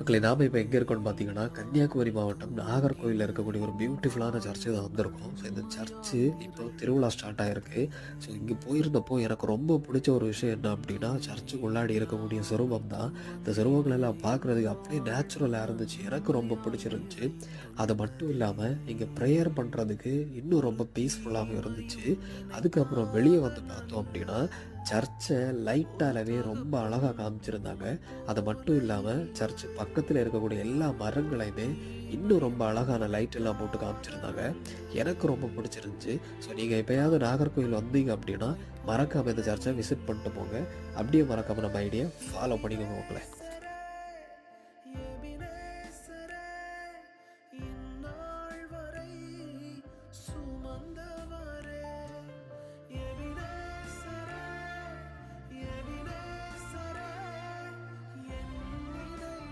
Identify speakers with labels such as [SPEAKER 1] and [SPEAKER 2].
[SPEAKER 1] மக்களே நாம இப்போ எங்கே இருக்கோம்னு பார்த்தீங்கன்னா கன்னியாகுமரி மாவட்டம் நாகர்கோவிலில் இருக்கக்கூடிய ஒரு பியூட்டிஃபுல்லான சர்ச்சு தான் வந்திருக்கோம். ஸோ இந்த சர்ச்சு இப்போ திருவிழா ஸ்டார்ட் ஆகிருக்கு. ஸோ இங்கே போயிருந்தப்போ எனக்கு ரொம்ப பிடிச்ச ஒரு விஷயம் என்ன அப்படின்னா சர்ச்சுக்குள்ளாடி இருக்கக்கூடிய சிறுவம் தான். இந்த சிறுவங்கள் எல்லாம் பார்க்குறதுக்கு அப்படியே நேச்சுரலாக இருந்துச்சு, எனக்கு ரொம்ப பிடிச்சிருந்துச்சு. அது மட்டும் இல்லாமல் இங்கே ப்ரேயர் பண்ணுறதுக்கு இன்னும் ரொம்ப பீஸ்ஃபுல்லாகவும் இருந்துச்சு. அதுக்கப்புறம் வெளியே வந்து பார்த்தோம் அப்படின்னா சர்ச்சை லைட்டாலவே ரொம்ப அழகாக காமிச்சிருந்தாங்க. அது மட்டும் இல்லாமல் சர்ச்சு பக்கத்தில் இருக்கக்கூடிய எல்லா மரங்களையுமே இன்னும் ரொம்ப அழகான லைட் எல்லாம் போட்டு காமிச்சிருந்தாங்க. எனக்கு ரொம்ப பிடிச்சிருந்துச்சு. ஸோ நீங்கள் எப்போயாவது நாகர்கோவில் வந்தீங்க அப்படின்னா மறக்காமல் இந்த சர்ச்சை விசிட் பண்ணிட்டு போங்க. அப்படியே மறக்காமல் நம்ம ஐடியா ஃபாலோ பண்ணிக்கோங்க உங்களை.